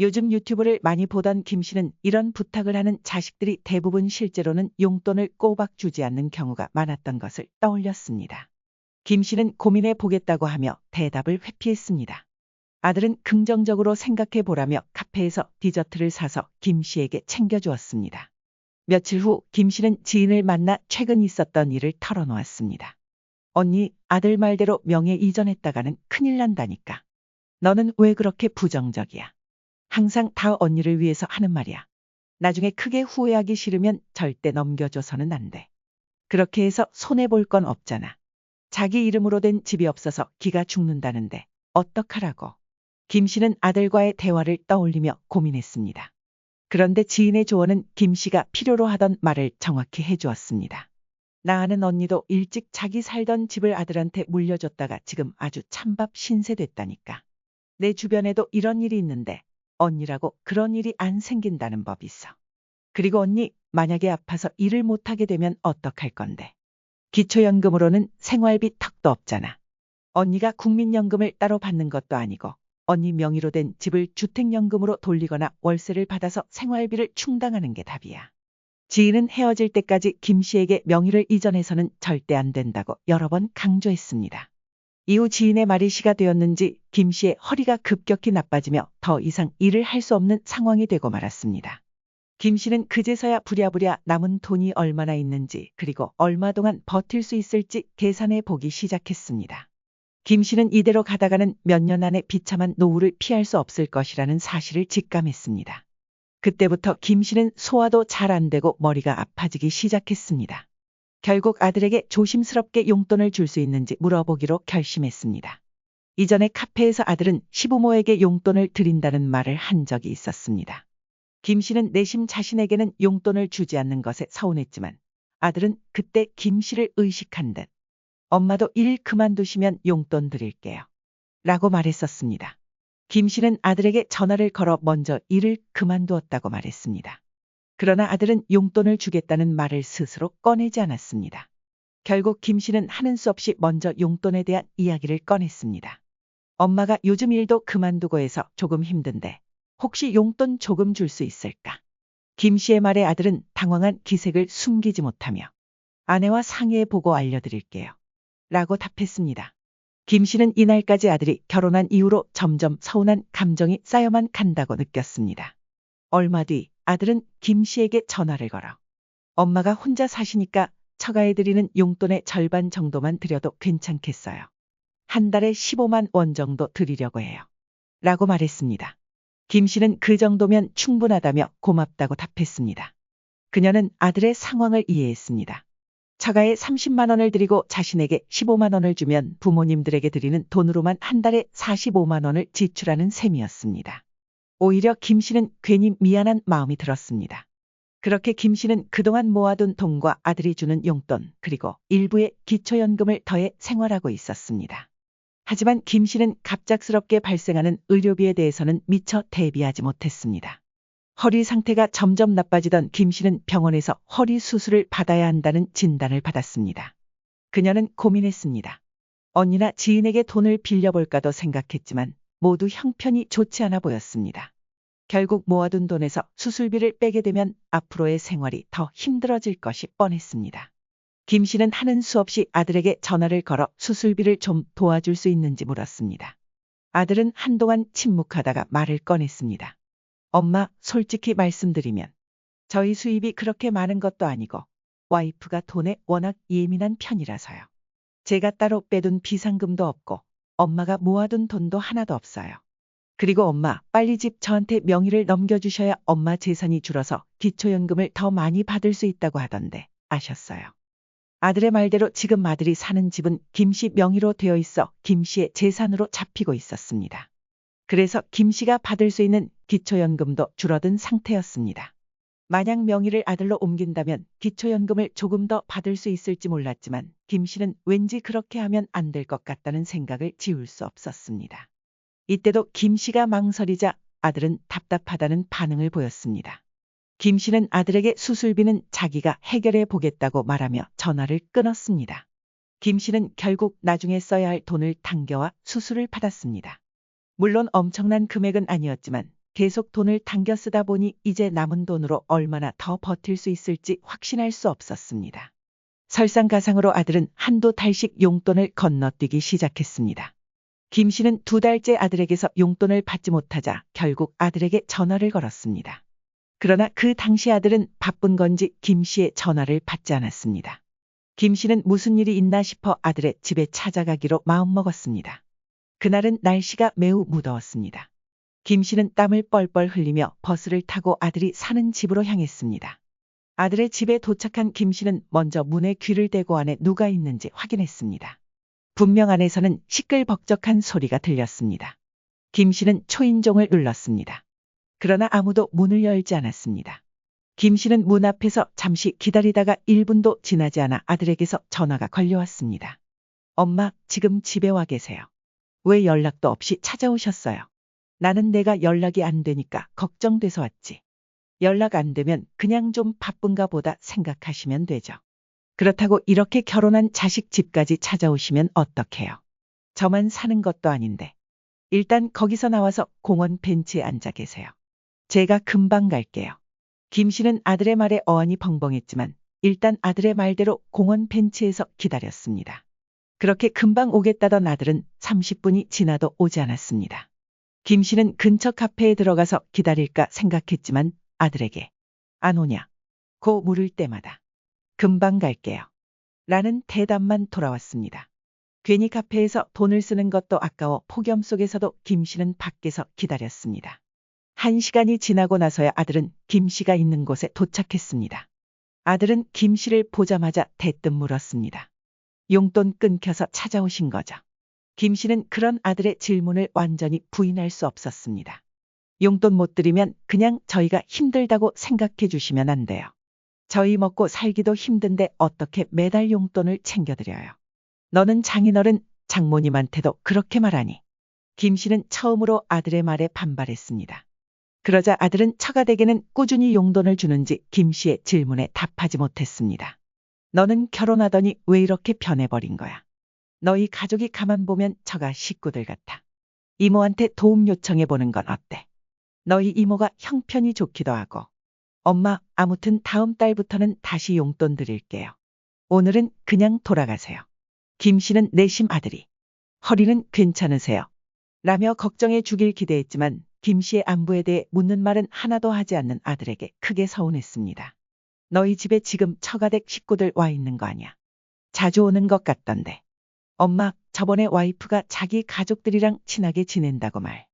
요즘 유튜브를 많이 보던 김 씨는 이런 부탁을 하는 자식들이 대부분 실제로는 용돈을 꼬박 주지 않는 경우가 많았던 것을 떠올렸습니다. 김 씨는 고민해 보겠다고 하며 대답을 회피했습니다. 아들은 긍정적으로 생각해 보라며 카페에서 디저트를 사서 김 씨에게 챙겨주었습니다. 며칠 후 김 씨는 지인을 만나 최근 있었던 일을 털어놓았습니다. 언니, 아들 말대로 명예 이전했다가는 큰일 난다니까. 너는 왜 그렇게 부정적이야? 항상 다 언니를 위해서 하는 말이야. 나중에 크게 후회하기 싫으면 절대 넘겨줘서는 안 돼. 그렇게 해서 손해볼 건 없잖아. 자기 이름으로 된 집이 없어서 기가 죽는다는데 어떡하라고. 김 씨는 아들과의 대화를 떠올리며 고민했습니다. 그런데 지인의 조언은 김 씨가 필요로 하던 말을 정확히 해주었습니다. 나 아는 언니도 일찍 자기 살던 집을 아들한테 물려줬다가 지금 아주 찬밥 신세됐다니까. 내 주변에도 이런 일이 있는데 언니라고 그런 일이 안 생긴다는 법이 있어. 그리고 언니, 만약에 아파서 일을 못하게 되면 어떡할 건데. 기초연금으로는 생활비 턱도 없잖아. 언니가 국민연금을 따로 받는 것도 아니고 언니 명의로 된 집을 주택연금으로 돌리거나 월세를 받아서 생활비를 충당하는 게 답이야. 지인은 헤어질 때까지 김 씨에게 명의를 이전해서는 절대 안 된다고 여러 번 강조했습니다. 이후 지인의 말이 시가 되었는지 김 씨의 허리가 급격히 나빠지며 더 이상 일을 할 수 없는 상황이 되고 말았습니다. 김 씨는 그제서야 부랴부랴 남은 돈이 얼마나 있는지 그리고 얼마 동안 버틸 수 있을지 계산해 보기 시작했습니다. 김 씨는 이대로 가다가는 몇 년 안에 비참한 노후를 피할 수 없을 것이라는 사실을 직감했습니다. 그때부터 김 씨는 소화도 잘 안 되고 머리가 아파지기 시작했습니다. 결국 아들에게 조심스럽게 용돈을 줄 수 있는지 물어보기로 결심했습니다. 이전에 카페에서 아들은 시부모에게 용돈을 드린다는 말을 한 적이 있었습니다. 김 씨는 내심 자신에게는 용돈을 주지 않는 것에 서운했지만 아들은 그때 김 씨를 의식한 듯 엄마도 일 그만두시면 용돈 드릴게요. 라고 말했었습니다. 김 씨는 아들에게 전화를 걸어 먼저 일을 그만두었다고 말했습니다. 그러나 아들은 용돈을 주겠다는 말을 스스로 꺼내지 않았습니다. 결국 김 씨는 하는 수 없이 먼저 용돈에 대한 이야기를 꺼냈습니다. 엄마가 요즘 일도 그만두고 해서 조금 힘든데 혹시 용돈 조금 줄 수 있을까? 김 씨의 말에 아들은 당황한 기색을 숨기지 못하며 아내와 상의해 보고 알려드릴게요. 라고 답했습니다. 김 씨는 이날까지 아들이 결혼한 이후로 점점 서운한 감정이 쌓여만 간다고 느꼈습니다. 얼마 뒤 아들은 김 씨에게 전화를 걸어 엄마가 혼자 사시니까 처가에 드리는 용돈의 절반 정도만 드려도 괜찮겠어요. 한 달에 15만 원 정도 드리려고 해요. 라고 말했습니다. 김 씨는 그 정도면 충분하다며 고맙다고 답했습니다. 그녀는 아들의 상황을 이해했습니다. 처가에 30만 원을 드리고 자신에게 15만 원을 주면 부모님들에게 드리는 돈으로만 한 달에 45만 원을 지출하는 셈이었습니다. 오히려 김 씨는 괜히 미안한 마음이 들었습니다. 그렇게 김 씨는 그동안 모아둔 돈과 아들이 주는 용돈 그리고 일부의 기초연금을 더해 생활하고 있었습니다. 하지만 김 씨는 갑작스럽게 발생하는 의료비에 대해서는 미처 대비하지 못했습니다. 허리 상태가 점점 나빠지던 김 씨는 병원에서 허리 수술을 받아야 한다는 진단을 받았습니다. 그녀는 고민했습니다. 언니나 지인에게 돈을 빌려볼까도 생각했지만 모두 형편이 좋지 않아 보였습니다. 결국 모아둔 돈에서 수술비를 빼게 되면 앞으로의 생활이 더 힘들어질 것이 뻔했습니다. 김 씨는 하는 수 없이 아들에게 전화를 걸어 수술비를 좀 도와줄 수 있는지 물었습니다. 아들은 한동안 침묵하다가 말을 꺼냈습니다. 엄마, 솔직히 말씀드리면 저희 수입이 그렇게 많은 것도 아니고 와이프가 돈에 워낙 예민한 편이라서요. 제가 따로 빼둔 비상금도 없고 엄마가 모아둔 돈도 하나도 없어요. 그리고 엄마, 빨리 집 저한테 명의를 넘겨주셔야 엄마 재산이 줄어서 기초연금을 더 많이 받을 수 있다고 하던데 아셨어요? 아들의 말대로 지금 아들이 사는 집은 김 씨 명의로 되어 있어 김 씨의 재산으로 잡히고 있었습니다. 그래서 김 씨가 받을 수 있는 기초연금도 줄어든 상태였습니다. 만약 명의를 아들로 옮긴다면 기초연금을 조금 더 받을 수 있을지 몰랐지만 김 씨는 왠지 그렇게 하면 안 될 것 같다는 생각을 지울 수 없었습니다. 이때도 김 씨가 망설이자 아들은 답답하다는 반응을 보였습니다. 김 씨는 아들에게 수술비는 자기가 해결해 보겠다고 말하며 전화를 끊었습니다. 김 씨는 결국 나중에 써야 할 돈을 당겨와 수술을 받았습니다. 물론 엄청난 금액은 아니었지만 계속 돈을 당겨 쓰다 보니 이제 남은 돈으로 얼마나 더 버틸 수 있을지 확신할 수 없었습니다. 설상가상으로 아들은 한두 달씩 용돈을 건너뛰기 시작했습니다. 김 씨는 2달째 아들에게서 용돈을 받지 못하자 결국 아들에게 전화를 걸었습니다. 그러나 그 당시 아들은 바쁜 건지 김 씨의 전화를 받지 않았습니다. 김 씨는 무슨 일이 있나 싶어 아들의 집에 찾아가기로 마음먹었습니다. 그날은 날씨가 매우 무더웠습니다. 김 씨는 땀을 뻘뻘 흘리며 버스를 타고 아들이 사는 집으로 향했습니다. 아들의 집에 도착한 김 씨는 먼저 문에 귀를 대고 안에 누가 있는지 확인했습니다. 분명 안에서는 시끌벅적한 소리가 들렸습니다. 김 씨는 초인종을 눌렀습니다. 그러나 아무도 문을 열지 않았습니다. 김 씨는 문 앞에서 잠시 기다리다가 1분도 지나지 않아 아들에게서 전화가 걸려왔습니다. 엄마, 지금 집에 와 계세요. 왜 연락도 없이 찾아오셨어요? 나는 내가 연락이 안 되니까 걱정돼서 왔지. 연락 안 되면 그냥 좀 바쁜가 보다 생각하시면 되죠. 그렇다고 이렇게 결혼한 자식 집까지 찾아오시면 어떡해요? 저만 사는 것도 아닌데. 일단 거기서 나와서 공원 벤치에 앉아 계세요. 제가 금방 갈게요. 김 씨는 아들의 말에 어안이 벙벙했지만 일단 아들의 말대로 공원 벤치에서 기다렸습니다. 그렇게 금방 오겠다던 아들은 30분이 지나도 오지 않았습니다. 김 씨는 근처 카페에 들어가서 기다릴까 생각했지만 아들에게 안 오냐 고 물을 때마다 금방 갈게요 라는 대답만 돌아왔습니다. 괜히 카페에서 돈을 쓰는 것도 아까워 폭염 속에서도 김 씨는 밖에서 기다렸습니다. 1시간이 지나고 나서야 아들은 김 씨가 있는 곳에 도착했습니다. 아들은 김 씨를 보자마자 대뜸 물었습니다. 용돈 끊겨서 찾아오신 거죠? 김 씨는 그런 아들의 질문을 완전히 부인할 수 없었습니다. 용돈 못 드리면 그냥 저희가 힘들다고 생각해 주시면 안 돼요. 저희 먹고 살기도 힘든데 어떻게 매달 용돈을 챙겨드려요. 너는 장인어른 장모님한테도 그렇게 말하니. 김 씨는 처음으로 아들의 말에 반발했습니다. 그러자 아들은 처가댁에는 꾸준히 용돈을 주는지 김 씨의 질문에 답하지 못했습니다. 너는 결혼하더니 왜 이렇게 변해버린 거야? 너희 가족이 가만 보면 처가 식구들 같아. 이모한테 도움 요청해 보는 건 어때? 너희 이모가 형편이 좋기도 하고. 엄마, 아무튼 다음 달부터는 다시 용돈 드릴게요. 오늘은 그냥 돌아가세요. 김 씨는 내심 아들이 허리는 괜찮으세요? 라며 걱정해 주길 기대했지만 김 씨의 안부에 대해 묻는 말은 하나도 하지 않는 아들에게 크게 서운했습니다. 너희 집에 지금 처가댁 식구들 와 있는 거 아니야? 자주 오는 것 같던데. 엄마, 저번에 와이프가 자기 가족들이랑 친하게 지낸다고 말.